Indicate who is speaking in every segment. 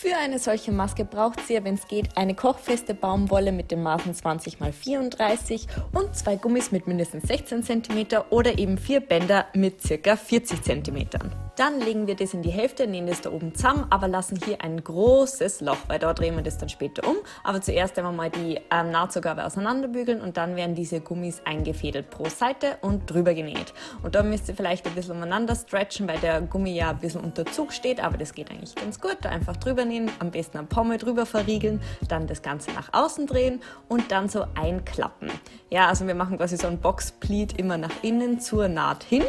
Speaker 1: Für eine solche Maske braucht ihr, wenn es geht, eine kochfeste Baumwolle mit den Maßen 20 x 34 und 2 Gummis mit mindestens 16 cm oder eben 4 Bänder mit ca. 40 cm. Dann legen wir das in die Hälfte, nähen das da oben zusammen, aber lassen hier ein großes Loch, weil da drehen wir das dann später um. Aber zuerst einmal mal die Nahtzugabe auseinanderbügeln und dann werden diese Gummis eingefädelt pro Seite und drüber genäht. Und da müsst ihr vielleicht ein bisschen umeinander stretchen, weil der Gummi ja ein bisschen unter Zug steht, aber das geht eigentlich ganz gut. Da einfach drüber nähen, am besten am Pommel drüber verriegeln, dann das Ganze nach außen drehen und dann so einklappen. Ja, also wir machen quasi so ein Boxpleat immer nach innen zur Naht hin,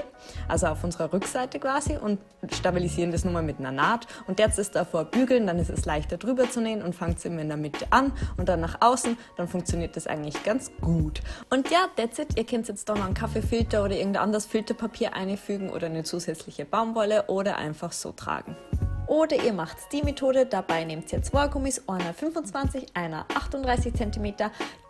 Speaker 1: also auf unserer Rückseite quasi, und stabilisieren das nochmal mit einer Naht. Und jetzt ist davor bügeln, dann ist es leichter drüber zu nähen und fangt es immer in der Mitte an und dann nach außen, dann funktioniert das eigentlich ganz gut. Und ja, that's it. Ihr könnt jetzt da noch einen Kaffeefilter oder irgendein anderes Filterpapier einfügen oder eine zusätzliche Baumwolle oder einfach so tragen. Oder ihr macht die Methode, dabei nehmt ihr 2 Gummis, einer 25, einer 38 cm,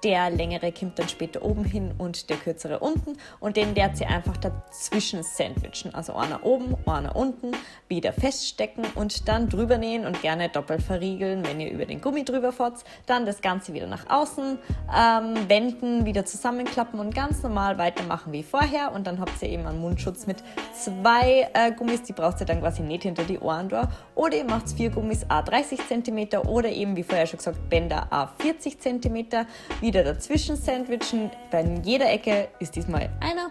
Speaker 1: der längere kommt dann später oben hin und der kürzere unten und den werdet ihr einfach dazwischen sandwichen, also einer oben, einer unten, wieder feststecken und dann drüber nähen und gerne doppelt verriegeln, wenn ihr über den Gummi drüber fahrt, dann das Ganze wieder nach außen wenden, wieder zusammenklappen und ganz normal weitermachen wie vorher und dann habt ihr eben einen Mundschutz mit 2 Gummis, die braucht ihr dann quasi nicht hinter die Ohren da. Oder ihr macht 4 Gummis A30 cm oder eben, wie vorher schon gesagt, Bänder A40 cm. Wieder dazwischen sandwichen. Bei jeder Ecke ist diesmal einer.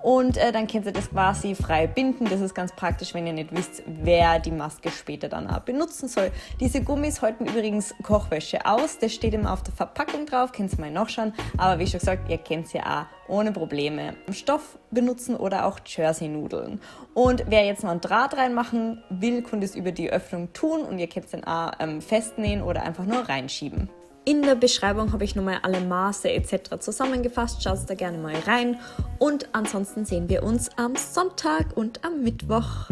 Speaker 1: Und dann könnt ihr das quasi frei binden. Das ist ganz praktisch, wenn ihr nicht wisst, wer die Maske später dann auch benutzen soll. Diese Gummis halten übrigens Kochwäsche aus. Das steht immer auf der Verpackung drauf, könnt ihr mal nachschauen. Aber wie schon gesagt, ihr könnt sie auch ohne Probleme Stoff benutzen oder auch Jersey-Nudeln. Und wer jetzt noch einen Draht reinmachen will, könnt es über die Öffnung tun und ihr könnt es dann auch festnähen oder einfach nur reinschieben. In der Beschreibung habe ich nochmal alle Maße etc. zusammengefasst, schaut da gerne mal rein und ansonsten sehen wir uns am Sonntag und am Mittwoch.